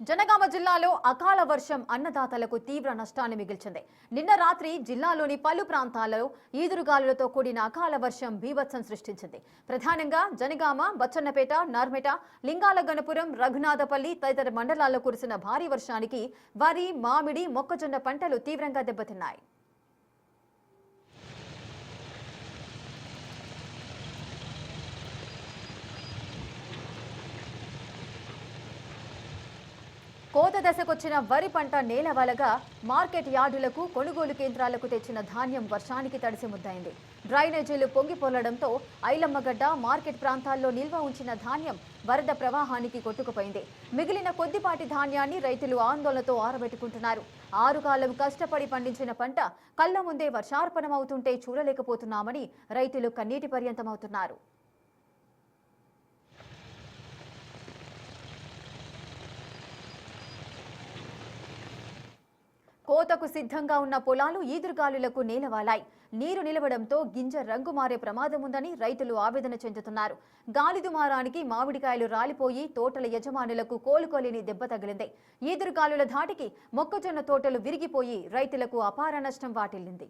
జనగామ జిల్లాలో అకాల వర్షం అన్నదాతలకు తీవ్ర నష్టాన్ని మిగిల్చింది. నిన్న రాత్రి జిల్లాలోని పలు ప్రాంతాల్లో ఈదురుగాలులతో కూడిన అకాల వర్షం బీభత్సం సృష్టించింది. ప్రధానంగా జనగామ, బచ్చన్నపేట, నర్మెట, లింగాలగనపురం, రఘునాథపల్లి తదితర మండలాల్లో కురిసిన భారీ వర్షానికి వరి, మామిడి, మొక్కజొన్న పంటలు తీవ్రంగా దెబ్బతిన్నాయి. కోత దశకొచ్చిన వరి పంట నేలవలగా మార్కెట్ యార్డులకు, కొనుగోలు కేంద్రాలకు తెచ్చిన ధాన్యం వర్షానికి తడిసి ముద్దయింది. డ్రైనేజీలు పొంగిపొల్లడంతో ఐలమ్మగడ్డ, మార్కెట్ ప్రాంతాల్లో నిల్వ ఉంచిన ధాన్యం వరద ప్రవాహానికి కొట్టుకుపోయింది. మిగిలిన కొద్దిపాటి ధాన్యాన్ని రైతులు ఆందోళనతో ఆరబెట్టుకుంటున్నారు. ఆరుకాలం కష్టపడి పండించిన పంట కళ్ల ముందే వర్షార్పణమవుతుంటే చూడలేకపోతున్నామని రైతులు కన్నీటి పర్యంతమవుతున్నారు. కోతకు సిద్ధంగా ఉన్న పొలాలు ఈదురుగాలులకు నేలవాలాయి. నీరు నిలవడంతో గింజ రంగు మారే ప్రమాదం ఉందని రైతులు ఆవేదన చెందుతున్నారు. గాలి దుమారానికి మామిడికాయలు రాలిపోయి తోటల యజమానులకు కోలుకోలేని దెబ్బ తగిలింది. ఈదురుగాలుల ధాటికి మొక్కజొన్న తోటలు విరిగిపోయి రైతులకు అపార నష్టం వాటిల్లింది.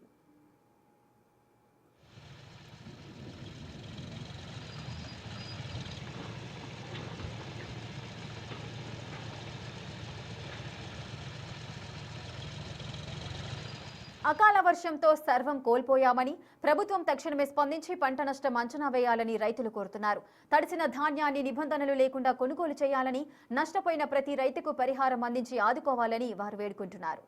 అకాల వర్షంతో సర్వం కోల్పోయామని, ప్రభుత్వం తక్షణమే స్పందించి పంట నష్టం అంచనా వేయాలని రైతులు కోరుతున్నారు. తడిసిన ధాన్యాన్ని నిబంధనలు లేకుండా కొనుగోలు చేయాలని, నష్టపోయిన ప్రతి రైతుకు పరిహారం అందించి ఆదుకోవాలని వారు వేడుకుంటున్నారు.